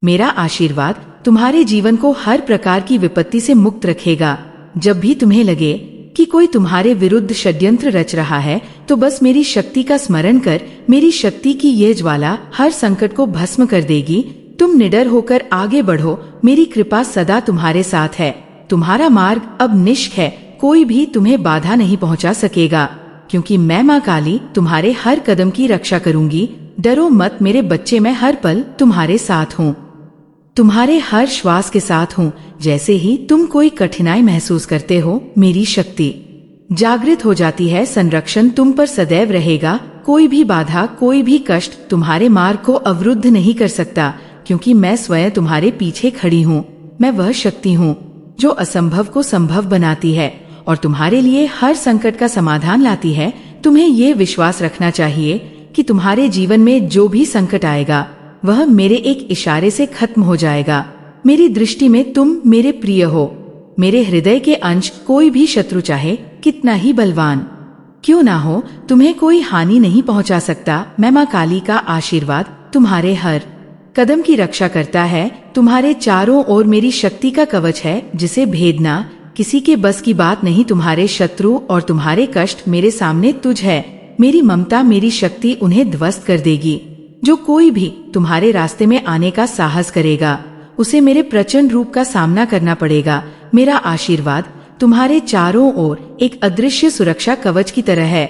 मेरा आशीर्वाद तुम्हारे जीवन को हर प्रकार की विपत्ति से मुक्त रखेगा। जब भी तुम्हें लगे कि कोई तुम्हारे विरुद्ध षड्यंत्र रच रहा है, तो बस मेरी शक्ति का स्मरण कर। मेरी शक्ति की ये ज्वाला हर संकट को भस्म कर देगी। तुम निडर होकर आगे बढ़ो, मेरी कृपा सदा तुम्हारे साथ है। तुम्हारा मार्ग अब निष्क है, कोई भी तुम्हें बाधा नहीं पहुंचा सकेगा, क्योंकि मैं माँ काली तुम्हारे हर कदम की रक्षा करूंगी। डरो मत मेरे बच्चे, मैं हर पल तुम्हारे साथ हूँ, तुम्हारे हर श्वास के साथ हूँ। जैसे ही तुम कोई कठिनाई महसूस करते हो, मेरी शक्ति जागृत हो जाती है। संरक्षण तुम पर सदैव रहेगा। कोई भी बाधा, कोई भी कष्ट तुम्हारे मार्ग को अवरुद्ध नहीं कर सकता, क्योंकि मैं स्वयं तुम्हारे पीछे खड़ी हूँ। मैं वह शक्ति हूँ जो असंभव को संभव बनाती है और तुम्हारे लिए हर संकट का समाधान लाती है। तुम्हें ये विश्वास रखना चाहिए कि तुम्हारे जीवन में जो भी संकट आएगा, वह मेरे एक इशारे से खत्म हो जाएगा। मेरी दृष्टि में तुम मेरे प्रिय हो, मेरे हृदय के अंश। कोई भी शत्रु चाहे कितना ही बलवान क्यों ना हो, तुम्हें कोई हानि नहीं पहुंचा सकता। मैं माँ काली का आशीर्वाद तुम्हारे हर कदम की रक्षा करता है। तुम्हारे चारों ओर मेरी शक्ति का कवच है, जिसे भेदना किसी के बस की बात नहीं। तुम्हारे शत्रु और तुम्हारे कष्ट मेरे सामने तुझ है। मेरी ममता, मेरी शक्ति उन्हें ध्वस्त कर देगी। जो कोई भी तुम्हारे रास्ते में आने का साहस करेगा, उसे मेरे प्रचंड रूप का सामना करना पड़ेगा। मेरा आशीर्वाद तुम्हारे चारों ओर एक अदृश्य सुरक्षा कवच की तरह है,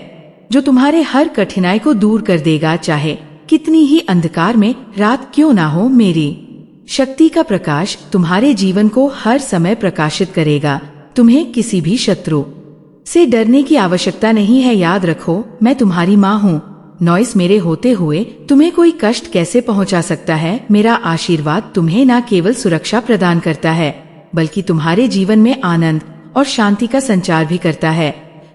जो तुम्हारे हर कठिनाई को दूर कर देगा। चाहे कितनी ही अंधकार में रात क्यों ना हो, मेरी शक्ति का प्रकाश तुम्हारे जीवन को हर समय प्रकाशित करेगा। तुम्हें किसी भी शत्रु से डरने की आवश्यकता नहीं है। याद रखो, मैं तुम्हारी माँ हूँ। नॉइस मेरे होते हुए तुम्हें कोई कष्ट कैसे पहुंचा सकता है। मेरा आशीर्वाद तुम्हें न केवल सुरक्षा प्रदान करता है, बल्कि तुम्हारे जीवन में आनंद और शांति का संचार भी करता है।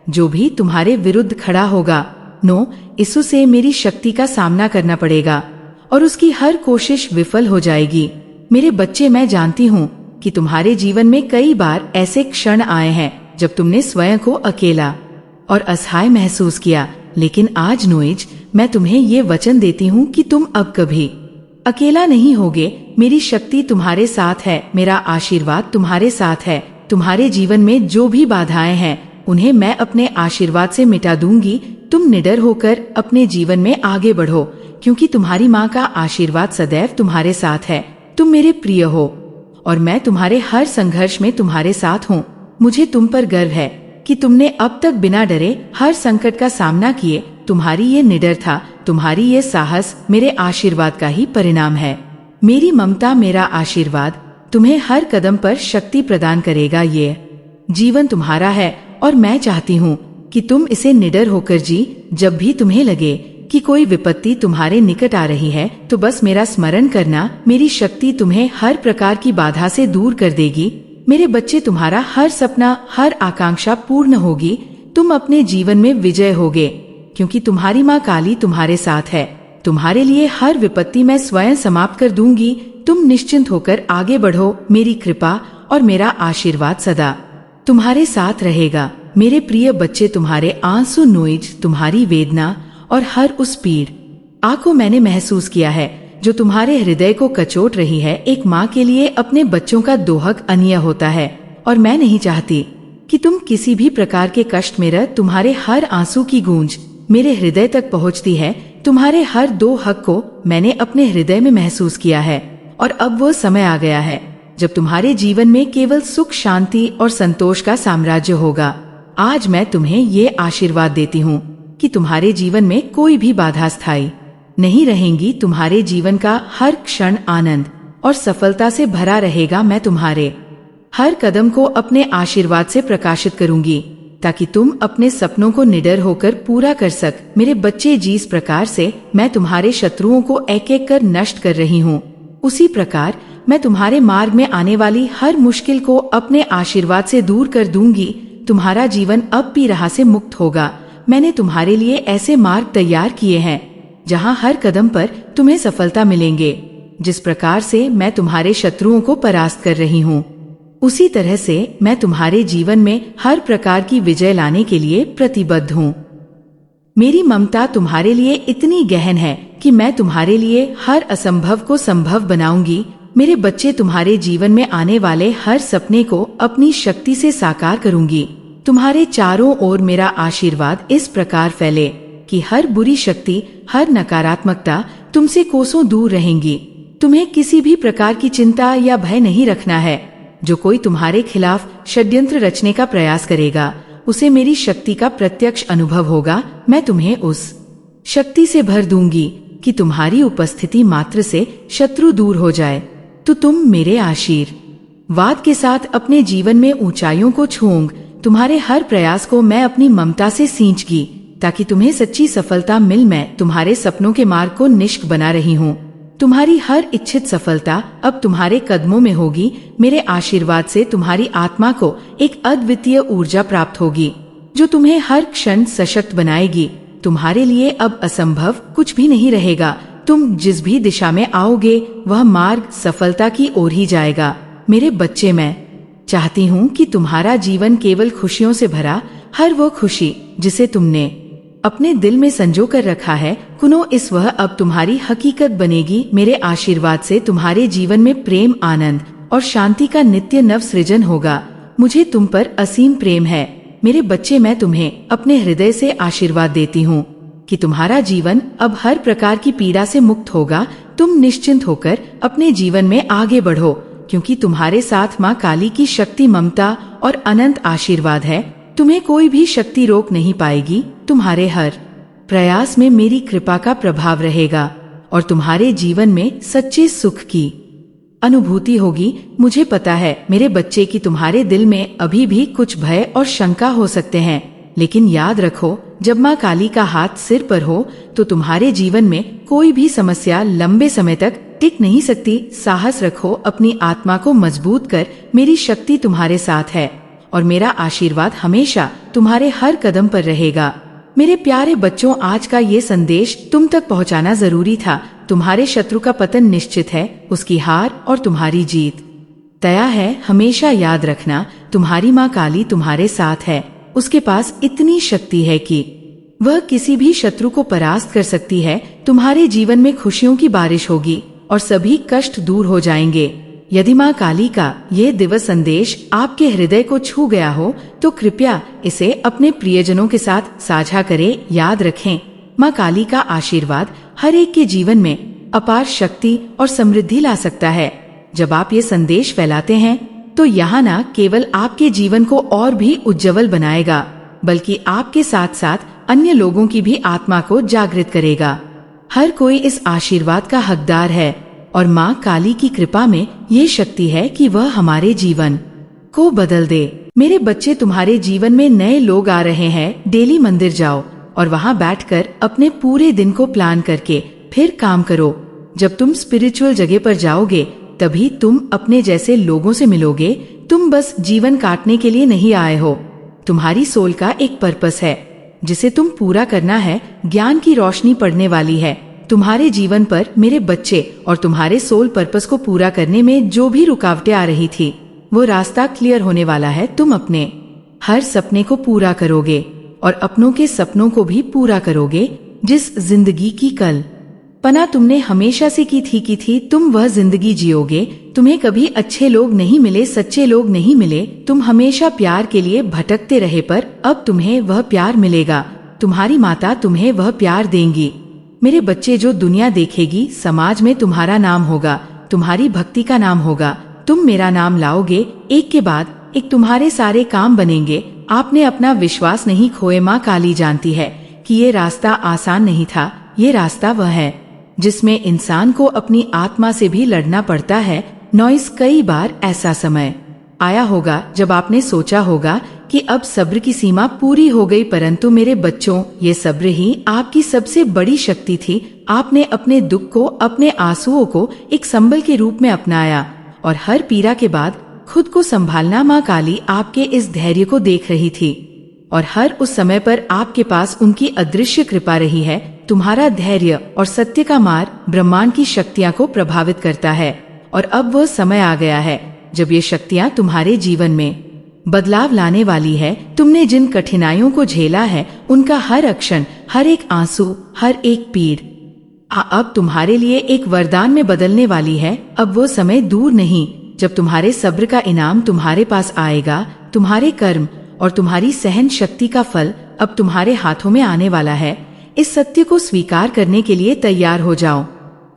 जो भी तुम्हारे विरुद्ध खड़ा होगा, इसु से मेरी शक्ति का सामना करना पड़ेगा और उसकी हर कोशिश विफल हो जाएगी। मेरे बच्चे, मैं जानती हूँ कि तुम्हारे जीवन में कई बार ऐसे क्षण आए हैं जब तुमने स्वयं को अकेला और असहाय महसूस किया, लेकिन आज नोइज मैं तुम्हें ये वचन देती हूँ कि तुम अब कभी अकेला नहीं होगे। मेरी शक्ति तुम्हारे साथ है, मेरा आशीर्वाद तुम्हारे साथ है। तुम्हारे जीवन में जो भी बाधाएं हैं, उन्हें मैं अपने आशीर्वाद से मिटा दूंगी। तुम निडर होकर अपने जीवन में आगे बढ़ो, क्योंकि तुम्हारी माँ का आशीर्वाद सदैव तुम्हारे साथ है। तुम मेरे प्रिय हो और मैं तुम्हारे हर संघर्ष में तुम्हारे साथ हूँ। मुझे तुम पर गर्व है कि तुमने अब तक बिना डरे हर संकट का सामना किए। तुम्हारी ये निडर था, तुम्हारी ये साहस मेरे आशीर्वाद का ही परिणाम है। मेरी ममता, मेरा आशीर्वाद तुम्हें हर कदम पर शक्ति प्रदान करेगा। ये जीवन तुम्हारा है और मैं चाहती हूँ कि तुम इसे निडर होकर जी। जब भी तुम्हें लगे कि कोई विपत्ति तुम्हारे निकट आ रही है, तो बस मेरा स्मरण करना। मेरी शक्ति तुम्हें हर प्रकार की बाधा से दूर कर देगी। मेरे बच्चे, तुम्हारा हर सपना, हर आकांक्षा पूर्ण होगी। तुम अपने जीवन में विजय होगे, क्योंकि तुम्हारी माँ काली तुम्हारे साथ है। तुम्हारे लिए हर विपत्ति मैं स्वयं समाप्त कर दूंगी। तुम निश्चिंत होकर आगे बढ़ो। मेरी कृपा और मेरा आशीर्वाद सदा तुम्हारे साथ रहेगा। मेरे प्रिय बच्चे, तुम्हारे आंसू, नोइज, तुम्हारी वेदना और हर उस पीड़ा को मैंने महसूस किया है जो तुम्हारे हृदय को कचोट रही है। एक माँ के लिए अपने बच्चों का दोहक अन्याय होता है, और मैं नहीं चाहती कि तुम किसी भी प्रकार के कष्ट में रह। तुम्हारे हर आंसू की गूंज मेरे हृदय तक पहुँचती है। तुम्हारे हर दो हक को मैंने अपने हृदय में महसूस किया है, और अब वो समय आ गया है जब तुम्हारे जीवन में केवल सुख, शांति और संतोष का साम्राज्य होगा। आज मैं तुम्हें ये आशीर्वाद देती हूँ कि तुम्हारे जीवन में कोई भी बाधा स्थायी नहीं रहेंगी। तुम्हारे जीवन का हर क्षण आनंद और सफलता से भरा रहेगा। मैं तुम्हारे हर कदम को अपने आशीर्वाद से प्रकाशित करूंगी, ताकि तुम अपने सपनों को निडर होकर पूरा कर सक। मेरे बच्चे, जिस प्रकार से मैं तुम्हारे शत्रुओं को एक एक कर नष्ट कर रही हूँ, उसी प्रकार मैं तुम्हारे मार्ग में आने वाली हर मुश्किल को अपने आशीर्वाद से दूर कर दूंगी। तुम्हारा जीवन अब भी राह से मुक्त होगा। मैंने तुम्हारे लिए ऐसे मार्ग तैयार किए हैं जहां हर कदम पर तुम्हें सफलता मिलेंगे। जिस प्रकार से मैं तुम्हारे शत्रुओं को परास्त कर रही हूँ, उसी तरह से मैं तुम्हारे जीवन में हर प्रकार की विजय लाने के लिए प्रतिबद्ध हूँ। मेरी ममता तुम्हारे लिए इतनी गहन है कि मैं तुम्हारे लिए हर असंभव को संभव बनाऊंगी। मेरे बच्चे, तुम्हारे जीवन में आने वाले हर सपने को अपनी शक्ति से साकार करूंगी। तुम्हारे चारों ओर मेरा आशीर्वाद इस प्रकार फैले कि हर बुरी शक्ति, हर नकारात्मकता तुमसे कोसों दूर रहेंगी। तुम्हें किसी भी प्रकार की चिंता या भय नहीं रखना है। जो कोई तुम्हारे खिलाफ षड्यंत्र रचने का प्रयास करेगा, उसे मेरी शक्ति का प्रत्यक्ष अनुभव होगा। मैं तुम्हें उस शक्ति से भर दूंगी कि तुम्हारी उपस्थिति मात्र से शत्रु दूर हो जाए। तो तुम मेरे आशीर्वाद के साथ अपने जीवन में ऊंचाइयों को छूऊंगी। तुम्हारे हर प्रयास को मैं अपनी ममता से सींचगी ताकि तुम्हें सच्ची सफलता मिल। मैं तुम्हारे सपनों के मार्ग को निष्क बना रही हूँ। तुम्हारी हर इच्छित सफलता अब तुम्हारे कदमों में होगी। मेरे आशीर्वाद से तुम्हारी आत्मा को एक अद्वितीय ऊर्जा प्राप्त होगी जो तुम्हें हर क्षण सशक्त बनाएगी। तुम्हारे लिए अब असंभव कुछ भी नहीं रहेगा। तुम जिस भी दिशा में आओगे वह मार्ग सफलता की ओर ही जाएगा। मेरे बच्चे, मैं चाहती हूँ कि तुम्हारा जीवन केवल खुशियों से भरा, हर वो खुशी जिसे तुमने अपने दिल में संजो कर रखा है, कुनो इस वह अब तुम्हारी हकीकत बनेगी। मेरे आशीर्वाद से तुम्हारे जीवन में प्रेम, आनंद और शांति का नित्य नव सृजन होगा। मुझे तुम पर असीम प्रेम है। मेरे बच्चे, मैं तुम्हें अपने हृदय से आशीर्वाद देती हूँ कि तुम्हारा जीवन अब हर प्रकार की पीड़ा से मुक्त होगा। तुम निश्चिंत होकर अपने जीवन में आगे बढ़ो, क्योंकि तुम्हारे साथ माँ काली की शक्ति, ममता और अनंत आशीर्वाद है। तुम्हें कोई भी शक्ति रोक नहीं पाएगी। तुम्हारे हर प्रयास में मेरी कृपा का प्रभाव रहेगा और तुम्हारे जीवन में सच्चे सुख की अनुभूति होगी। मुझे पता है मेरे बच्चे कि तुम्हारे दिल में अभी भी कुछ भय और शंका हो सकते हैं, लेकिन याद रखो, जब माँ काली का हाथ सिर पर हो तो तुम्हारे जीवन में कोई भी समस्या लंबे समय तक टिक नहीं सकती। साहस रखो, अपनी आत्मा को मजबूत कर। मेरी शक्ति तुम्हारे साथ है और मेरा आशीर्वाद हमेशा तुम्हारे हर कदम पर रहेगा। मेरे प्यारे बच्चों, आज का ये संदेश तुम तक पहुंचाना जरूरी था। तुम्हारे शत्रु का पतन निश्चित है, उसकी हार और तुम्हारी जीत तय है। हमेशा याद रखना, तुम्हारी माँ काली तुम्हारे साथ है। उसके पास इतनी शक्ति है कि वह किसी भी शत्रु को परास्त कर सकती है। तुम्हारे जीवन में खुशियों की बारिश होगी और सभी कष्ट दूर हो जाएंगे। यदि माँ काली का ये दिवस संदेश आपके हृदय को छू गया हो तो कृपया इसे अपने प्रियजनों के साथ साझा करें। याद रखें, माँ काली का आशीर्वाद हर एक के जीवन में अपार शक्ति और समृद्धि ला सकता है। जब आप ये संदेश फैलाते हैं तो यहाँ न केवल आपके जीवन को और भी उज्जवल बनाएगा, बल्कि आपके साथ साथ अन्य लोगों की भी आत्मा को जागृत करेगा। हर कोई इस आशीर्वाद का हकदार है और माँ काली की कृपा में ये शक्ति है कि वह हमारे जीवन को बदल दे। मेरे बच्चे, तुम्हारे जीवन में नए लोग आ रहे हैं। डेली मंदिर जाओ और वहाँ बैठकर अपने पूरे दिन को प्लान करके फिर काम करो। जब तुम स्पिरिचुअल जगह पर जाओगे तभी तुम अपने जैसे लोगों से मिलोगे। तुम बस जीवन काटने के लिए नहीं आए हो। तुम्हारी सोल का एक पर्पस है जिसे तुम पूरा करना है। ज्ञान की रोशनी पड़ने वाली है तुम्हारे जीवन पर मेरे बच्चे, और तुम्हारे सोल पर्पस को पूरा करने में जो भी रुकावटें आ रही थी वो रास्ता क्लियर होने वाला है। तुम अपने हर सपने को पूरा करोगे और अपनों के सपनों को भी पूरा करोगे। जिस जिंदगी की कल्पना तुमने हमेशा से की थी तुम वह जिंदगी जियोगे। तुम्हें कभी अच्छे लोग नहीं मिले, सच्चे लोग नहीं मिले। तुम हमेशा प्यार के लिए भटकते रहे, पर अब तुम्हें वह प्यार मिलेगा। तुम्हारी माता तुम्हें वह प्यार देंगी। मेरे बच्चे, जो दुनिया देखेगी समाज में तुम्हारा नाम होगा, तुम्हारी भक्ति का नाम होगा। तुम मेरा नाम लाओगे, एक के बाद एक तुम्हारे सारे काम बनेंगे। आपने अपना विश्वास नहीं खोए। माँ काली जानती है कि ये रास्ता आसान नहीं था। ये रास्ता वह है जिसमें इंसान को अपनी आत्मा से भी लड़ना पड़ता है। नॉइस, कई बार ऐसा समय आया होगा जब आपने सोचा होगा कि अब सब्र की सीमा पूरी हो गई, परंतु मेरे बच्चों, ये सब्र ही आपकी सबसे बड़ी शक्ति थी। आपने अपने दुख को, अपने आंसुओं को एक संबल के रूप में अपनाया और हर पीड़ा के बाद खुद को संभालना। माँ काली आपके इस धैर्य को देख रही थी और हर उस समय पर आपके पास उनकी अदृश्य कृपा रही है। तुम्हारा धैर्य और सत्य का मार्ग ब्रह्मांड की शक्तियाँ को प्रभावित करता है और अब वह समय आ गया है जब ये शक्तियाँ तुम्हारे जीवन में बदलाव लाने वाली है। तुमने जिन कठिनाइयों को झेला है उनका हर अक्षण, हर एक आंसू, हर एक पीड़ अब तुम्हारे लिए एक वरदान में बदलने वाली है। अब वो समय दूर नहीं जब तुम्हारे सब्र का इनाम तुम्हारे पास आएगा। तुम्हारे कर्म और तुम्हारी सहन शक्ति का फल अब तुम्हारे हाथों में आने वाला है। इस सत्य को स्वीकार करने के लिए तैयार हो जाओ,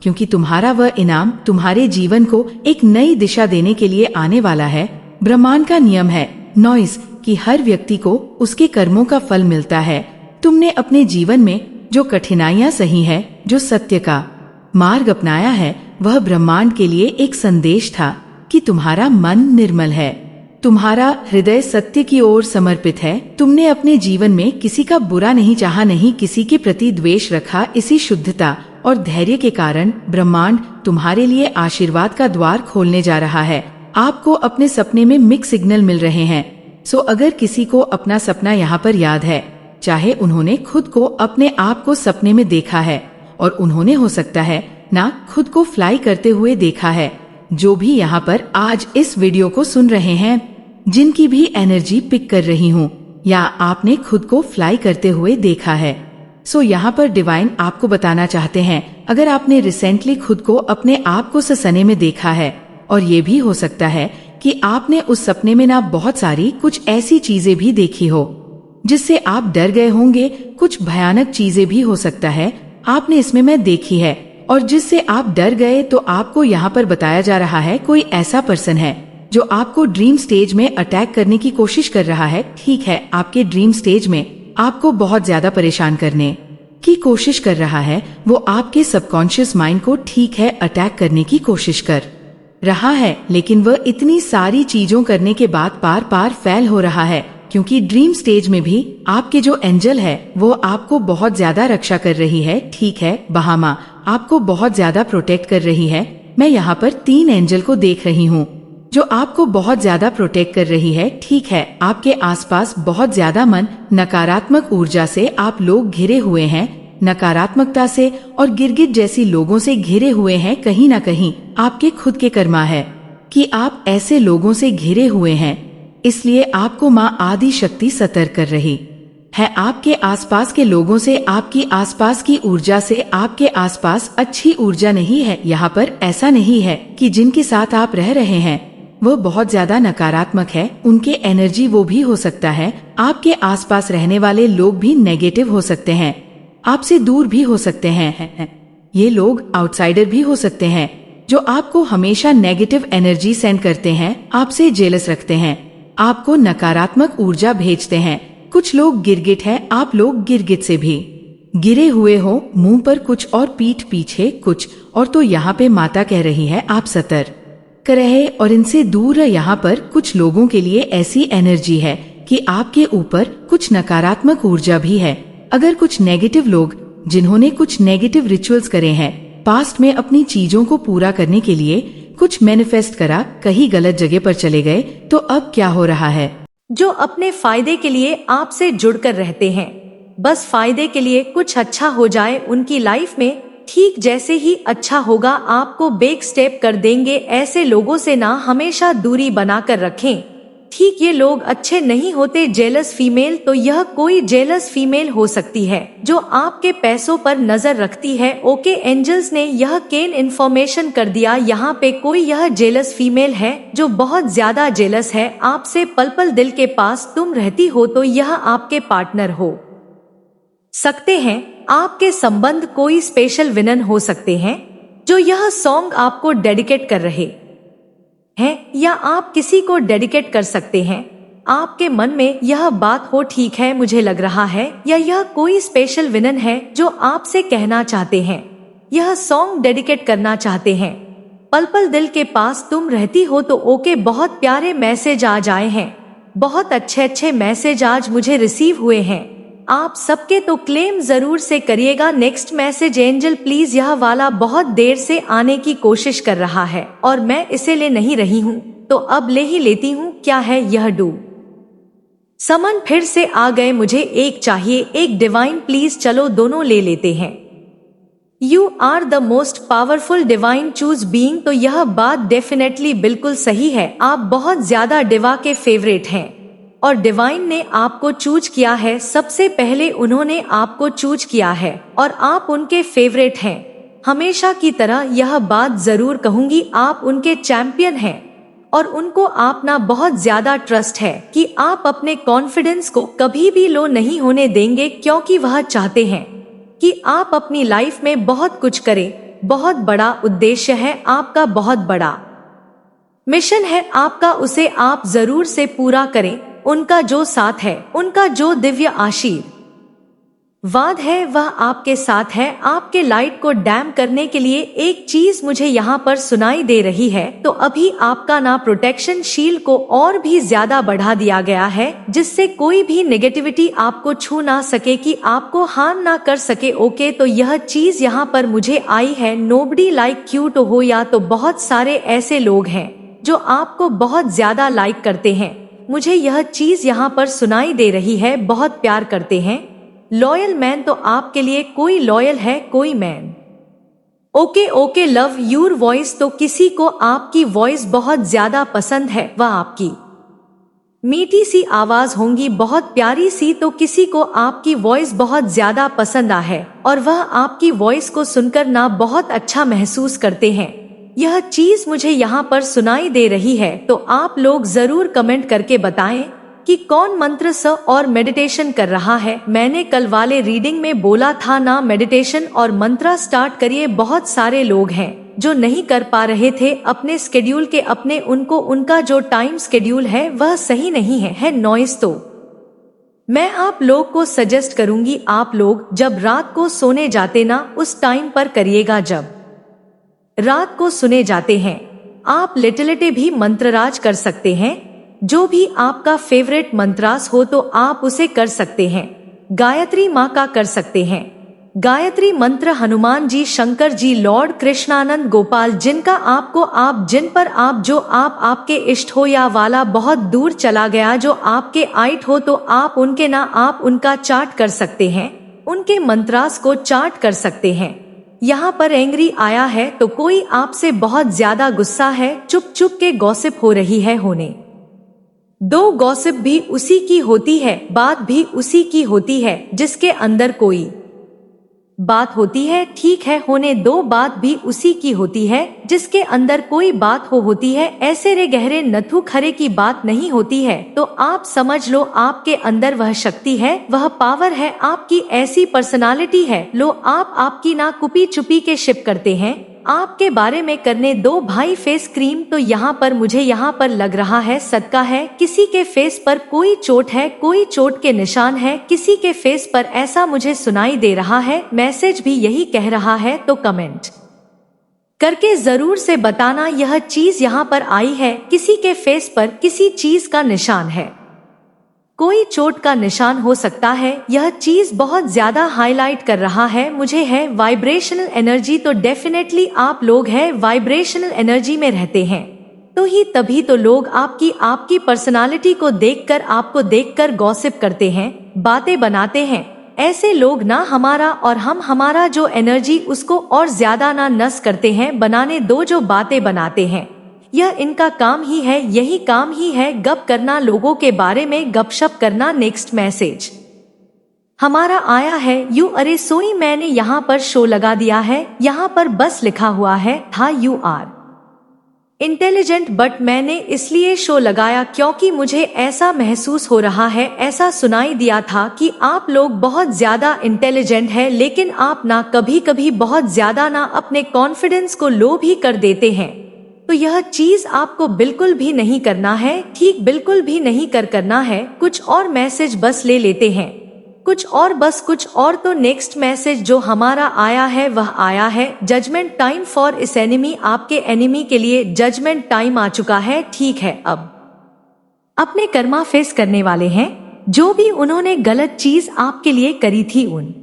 क्योंकि तुम्हारा वह इनाम तुम्हारे जीवन को एक नई दिशा देने के लिए आने वाला है। ब्रह्मांड का नियम है नॉइस कि हर व्यक्ति को उसके कर्मों का फल मिलता है। तुमने अपने जीवन में जो कठिनाइयां सही है, जो सत्य का मार्ग अपनाया है, वह ब्रह्मांड के लिए एक संदेश था कि तुम्हारा मन निर्मल है, तुम्हारा हृदय सत्य की ओर समर्पित है। तुमने अपने जीवन में किसी का बुरा नहीं चाहा, नहीं किसी के प्रति द्वेष रखा। इसी शुद्धता और धैर्य के कारण ब्रह्मांड तुम्हारे लिए आशीर्वाद का द्वार खोलने जा रहा है। आपको अपने सपने में मिक्स सिग्नल मिल रहे हैं। सो अगर किसी को अपना सपना यहाँ पर याद है, चाहे उन्होंने खुद को अपने आप को सपने में देखा है और उन्होंने हो सकता है ना खुद को फ्लाई करते हुए देखा है, जो भी यहाँ पर आज इस वीडियो को सुन रहे हैं, जिनकी भी एनर्जी पिक कर रही हूँ, या आपने खुद को फ्लाई करते हुए देखा है। सो यहाँ पर डिवाइन आपको बताना चाहते हैं, अगर आपने रिसेंटली खुद को अपने आप को सपने में देखा है, और ये भी हो सकता है कि आपने उस सपने में ना बहुत सारी कुछ ऐसी चीजें भी देखी हो जिससे आप डर गए होंगे। कुछ भयानक चीजें भी हो सकता है आपने इसमें मैं देखी है और जिससे आप डर गए। तो आपको यहाँ पर बताया जा रहा है कोई ऐसा पर्सन है जो आपको ड्रीम स्टेज में अटैक करने की कोशिश कर रहा है। ठीक है, आपके ड्रीम स्टेज में आपको बहुत ज्यादा परेशान करने की कोशिश कर रहा है। वो आपके सबकॉन्शियस माइंड को ठीक है अटैक करने की कोशिश कर रहा है, लेकिन वह इतनी सारी चीजों करने के बाद पार फेल हो रहा है, क्योंकि ड्रीम स्टेज में भी आपके जो एंजल है वो आपको बहुत ज्यादा रक्षा कर रही है। ठीक है, बहामा आपको बहुत ज्यादा प्रोटेक्ट कर रही है। मैं यहाँ पर 3 एंजल को देख रही हूँ जो आपको बहुत ज्यादा प्रोटेक्ट कर रही है। ठीक है, आपके आसपास बहुत ज्यादा मन नकारात्मक ऊर्जा से आप लोग घिरे हुए हैं, नकारात्मकता से और गिरगिट जैसी लोगों से घिरे हुए हैं। कहीं ना कहीं आपके खुद के कर्मा है कि आप ऐसे लोगों से घिरे हुए हैं, इसलिए आपको माँ आदि शक्ति सतर्क कर रही है आपके आसपास के लोगों से, आपकी आसपास की ऊर्जा से। आपके आसपास अच्छी ऊर्जा नहीं है। यहाँ पर ऐसा नहीं है कि जिनके साथ आप रह रहे हैं वो बहुत ज्यादा नकारात्मक है, उनके एनर्जी वो भी हो सकता है। आपके आसपास रहने वाले लोग भी नेगेटिव हो सकते हैं, आपसे दूर भी हो सकते हैं। ये लोग आउटसाइडर भी हो सकते हैं जो आपको हमेशा नेगेटिव एनर्जी सेंड करते हैं, आपसे जेलस रखते हैं, आपको नकारात्मक ऊर्जा भेजते हैं। कुछ लोग गिरगिट है, आप लोग गिरगिट से भी गिरे हुए हो, मुंह पर कुछ और पीठ पीछे कुछ और। तो यहाँ पे माता कह रही है आप सतर्क रहे और इनसे दूर रहे। यहाँ पर कुछ लोगों के लिए ऐसी एनर्जी है कि आपके ऊपर कुछ नकारात्मक ऊर्जा भी है। अगर कुछ नेगेटिव लोग जिन्होंने कुछ नेगेटिव रिचुअल्स करे हैं पास्ट में, अपनी चीजों को पूरा करने के लिए कुछ मैनिफेस्ट करा, कहीं गलत जगह पर चले गए, तो अब क्या हो रहा है? जो अपने फायदे के लिए आपसे जुड़कर रहते हैं, बस फायदे के लिए कुछ अच्छा हो जाए उनकी लाइफ में, ठीक जैसे ही अच्छा होगा आपको बैक स्टेप कर देंगे। ऐसे लोगों से ना हमेशा दूरी बनाकर रखें। ठीक ये लोग अच्छे नहीं होते। जेलस फीमेल, तो यह कोई जेलस फीमेल हो सकती है जो आपके पैसों पर नजर रखती है। ओके, एंजल्स ने यह केन इन्फॉर्मेशन कर दिया। यहाँ पे कोई यह जेलस फीमेल है जो बहुत ज्यादा जेलस है आपसे, पल पल दिल के पास तुम रहती हो, तो यह आपके पार्टनर हो सकते हैं। आपके संबंध कोई स्पेशल विलन हो सकते हैं जो यह सॉन्ग आपको डेडिकेट कर रहे हैं, या आप किसी को डेडिकेट कर सकते हैं। आपके मन में यह बात हो, ठीक है मुझे लग रहा है, या यह कोई स्पेशल विलन है जो आपसे कहना चाहते हैं, यह सॉन्ग डेडिकेट करना चाहते हैं। पल पल दिल के पास तुम रहती हो, तो ओके, बहुत प्यारे मैसेज आ जाए हैं, बहुत अच्छे मैसेज आज मुझे रिसीव हुए हैं। आप सबके तो क्लेम जरूर से करिएगा। नेक्स्ट मैसेज, एंजल प्लीज, यह वाला बहुत देर से आने की कोशिश कर रहा है और मैं इसे ले नहीं रही हूँ, तो अब ले ही लेती हूँ। क्या है यह? डू समन फिर से आ गए, मुझे एक चाहिए, एक डिवाइन प्लीज। चलो दोनों ले लेते हैं। You are the most powerful divine chosen being. तो यह बात डेफिनेटली बिल्कुल सही है। आप बहुत ज्यादा डिवा के फेवरेट हैं और डिवाइन ने आपको चूज किया है। सबसे पहले उन्होंने आपको चूज किया है और आप उनके फेवरेट हैं। हमेशा की तरह यह बात जरूर कहूंगी, आप उनके चैंपियन हैं और उनको आप ना बहुत ज्यादा ट्रस्ट है कि आप अपने कॉन्फिडेंस को कभी भी लो नहीं होने देंगे, क्योंकि वह चाहते हैं कि आप अपनी लाइफ में बहुत कुछ करें। बहुत बड़ा उद्देश्य है आपका, बहुत बड़ा मिशन है आपका, उसे आप जरूर से पूरा करें। उनका जो साथ है, उनका जो दिव्य आशीर्वाद है वह आपके साथ है। आपके लाइट को डैम करने के लिए एक चीज मुझे यहाँ पर सुनाई दे रही है, तो अभी आपका ना प्रोटेक्शन शील्ड को और भी ज्यादा बढ़ा दिया गया है, जिससे कोई भी नेगेटिविटी आपको छू ना सके, कि आपको हार्म ना कर सके। ओके, तो यह चीज यहाँ पर मुझे आई है, नोबडी लाइक यू तो हो, या तो बहुत सारे ऐसे लोग हैं जो आपको बहुत ज्यादा लाइक करते हैं। मुझे यह चीज यहाँ पर सुनाई दे रही है, बहुत प्यार करते हैं। लॉयल मैन, तो आपके लिए कोई लॉयल है, कोई man. Okay okay, love your voice, तो किसी को आपकी वॉइस बहुत ज्यादा पसंद है, वह आपकी मीठी सी आवाज होंगी, बहुत प्यारी सी, तो किसी को आपकी वॉइस बहुत ज्यादा पसंद आ है और वह आपकी वॉइस को सुनकर ना बहुत अच्छा महसूस करते हैं। यह चीज मुझे यहाँ पर सुनाई दे रही है, तो आप लोग जरूर कमेंट करके बताएं कि कौन मंत्र स और मेडिटेशन कर रहा है। मैंने कल वाले रीडिंग में बोला था ना, मेडिटेशन और मंत्रा स्टार्ट करिए। बहुत सारे लोग हैं जो नहीं कर पा रहे थे अपने स्केड्यूल के, अपने उनका जो टाइम स्केड्यूल है वह सही नहीं है नॉइस। तो मैं आप लोग को सजेस्ट करूंगी, आप लोग जब रात को सोने जाते ना, उस टाइम पर करिएगा। जब रात को सुने जाते हैं आप लिटिलिटी भी मंत्रराज कर सकते हैं। जो भी आपका फेवरेट मंत्रास हो तो आप उसे कर सकते हैं। गायत्री माँ का कर सकते हैं। गायत्री मंत्र हनुमान जी, शंकर जी, लॉर्ड कृष्णानंद, गोपाल, जिनका आपको आप जिन पर आप जो आपके इष्ट हो, या वाला बहुत दूर चला गया जो आपके आइट हो, तो आप उनके ना आप उनका चार्ट कर सकते हैं, उनके मंत्रास को चार्ट कर सकते हैं। यहाँ पर एंग्री आया है तो कोई आपसे बहुत ज्यादा गुस्सा है, चुप चुप के गॉसिप हो रही है, होने दो। गॉसिप भी उसी की होती है, बात भी उसी की होती है, जिसके अंदर कोई बात होती है, ठीक है, होने दो। बात भी उसी की होती है जिसके अंदर कोई बात होती है। ऐसे रे गहरे नथु खरे की बात नहीं होती है। तो आप समझ लो आपके अंदर वह शक्ति है, वह पावर है, आपकी ऐसी पर्सनालिटी है। लो, आप आपकी ना कुपी चुपी के शिप करते हैं। आपके बारे में करने दो भाई फेस क्रीम। तो यहाँ पर मुझे यहाँ पर लग रहा है सदका है, किसी के फेस पर कोई चोट है, कोई चोट के निशान है किसी के फेस पर, ऐसा मुझे सुनाई दे रहा है। मैसेज भी यही कह रहा है, तो कमेंट करके जरूर से बताना यह चीज यहाँ पर आई है। किसी के फेस पर किसी चीज का निशान है, कोई चोट का निशान हो सकता है। यह चीज बहुत ज्यादा हाईलाइट कर रहा है मुझे है वाइब्रेशनल एनर्जी। तो डेफिनेटली आप लोग है वाइब्रेशनल एनर्जी में रहते हैं, तो ही तभी तो लोग आपकी पर्सनालिटी को देखकर, आपको देखकर गॉसिप करते हैं, बातें बनाते हैं। ऐसे लोग ना हमारा और हम हमारा जो एनर्जी उसको और ज्यादा ना नस करते हैं। बनाने दो जो बातें बनाते हैं, यह इनका काम ही है, यही काम ही है, गप करना, लोगों के बारे में गपशप करना। नेक्स्ट मैसेज हमारा आया है, यू अरे सोई, मैंने यहाँ पर शो लगा दिया है, यहाँ पर बस लिखा हुआ है था यू आर इंटेलिजेंट, बट मैंने इसलिए शो लगाया क्योंकि मुझे ऐसा महसूस हो रहा है, ऐसा सुनाई दिया था कि आप लोग बहुत ज्यादा इंटेलिजेंट है, लेकिन आप ना कभी कभी बहुत ज्यादा ना अपने कॉन्फिडेंस को लो भी कर देते हैं। तो यह चीज आपको बिल्कुल भी नहीं करना है, ठीक बिल्कुल भी नहीं करना है। कुछ और मैसेज बस ले लेते हैं, कुछ और, बस कुछ और। तो नेक्स्ट मैसेज जो हमारा आया है वह आया है जजमेंट टाइम फॉर इस एनिमी, आपके एनिमी के लिए जजमेंट टाइम आ चुका है। ठीक है, अब अपने कर्मा फेस करने वाले हैं, जो भी उन्होंने गलत चीज आपके लिए करी थी उन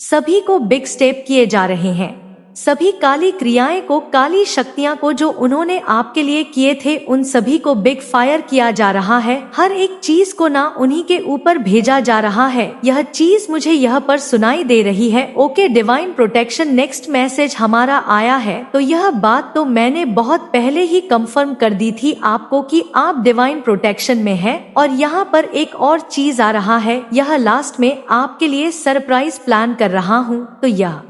सभी को बिग स्टेप किए जा रहे हैं। सभी काली क्रियाएं को, काली शक्तियां को जो उन्होंने आपके लिए किए थे, उन सभी को बिग फायर किया जा रहा है। हर एक चीज को ना उन्हीं के ऊपर भेजा जा रहा है। यह चीज मुझे यह पर सुनाई दे रही है। Okay, divine protection next message हमारा आया है। तो यह बात तो मैंने बहुत पहले ही कंफर्म कर दी थी आपको कि आप डिवाइन प्रोटेक्शन में है। और यहाँ पर एक और चीज आ रहा है, यह लास्ट में आपके लिए सरप्राइज प्लान कर रहा हूँ। तो यह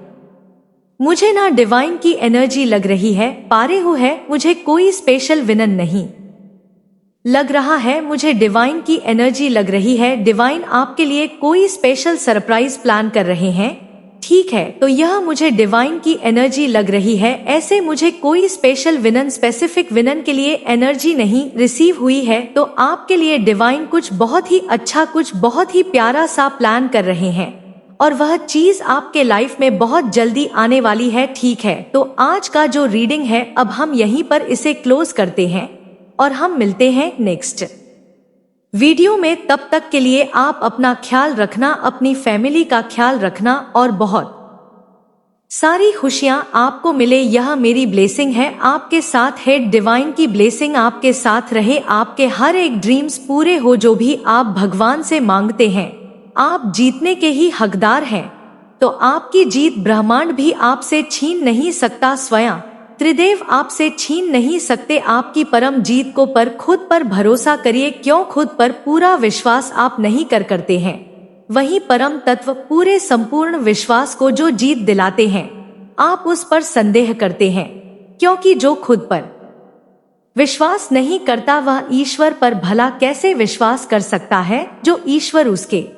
मुझे ना डिवाइन की एनर्जी लग रही है, पारे हो है, मुझे कोई स्पेशल विलन नहीं लग रहा है, मुझे डिवाइन की एनर्जी लग रही है। डिवाइन आपके लिए कोई स्पेशल सरप्राइज प्लान कर रहे हैं। ठीक है, तो यह मुझे डिवाइन की एनर्जी लग रही है। ऐसे मुझे कोई स्पेशल विलन, स्पेसिफिक विलन के लिए एनर्जी नहीं रिसीव हुई है। तो आपके लिए डिवाइन कुछ बहुत ही अच्छा, कुछ बहुत ही प्यारा सा प्लान कर रहे हैं और वह चीज आपके लाइफ में बहुत जल्दी आने वाली है। ठीक है, तो आज का जो रीडिंग है अब हम यहीं पर इसे क्लोज करते हैं और हम मिलते हैं नेक्स्ट वीडियो में। तब तक के लिए आप अपना ख्याल रखना, अपनी फैमिली का ख्याल रखना और बहुत सारी खुशियां आपको मिले, यह मेरी ब्लेसिंग है आपके साथ है। डिवाइन की ब्लेसिंग आपके साथ रहे, आपके हर एक ड्रीम्स पूरे हो, जो भी आप भगवान से मांगते हैं आप जीतने के ही हकदार हैं। तो आपकी जीत ब्रह्मांड भी आपसे छीन नहीं सकता, स्वयं त्रिदेव आपसे छीन नहीं सकते आपकी परम जीत को। पर खुद पर भरोसा करिए, क्यों खुद पर पूरा विश्वास आप नहीं करते हैं, वही परम तत्व पूरे संपूर्ण विश्वास को जो जीत दिलाते हैं आप उस पर संदेह करते हैं। क्योंकि जो खुद पर विश्वास नहीं करता वह ईश्वर पर भला कैसे विश्वास कर सकता है, जो ईश्वर उसके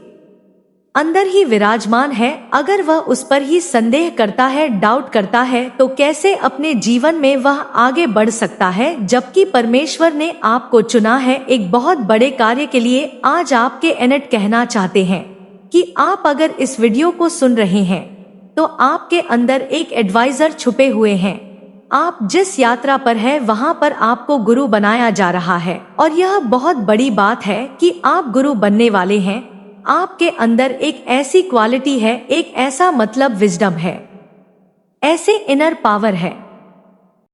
अंदर ही विराजमान है। अगर वह उस पर ही संदेह करता है, डाउट करता है, तो कैसे अपने जीवन में वह आगे बढ़ सकता है, जबकि परमेश्वर ने आपको चुना है एक बहुत बड़े कार्य के लिए। आज आपके एनेट कहना चाहते हैं कि आप अगर इस वीडियो को सुन रहे हैं तो आपके अंदर एक एडवाइजर छुपे हुए हैं। आप जिस यात्रा पर है वहां पर आपको गुरु बनाया जा रहा है और यह बहुत बड़ी बात है कि आप गुरु बनने वाले हैं। आपके अंदर एक ऐसी क्वालिटी है, एक ऐसा मतलब विजडम है, ऐसे इनर पावर है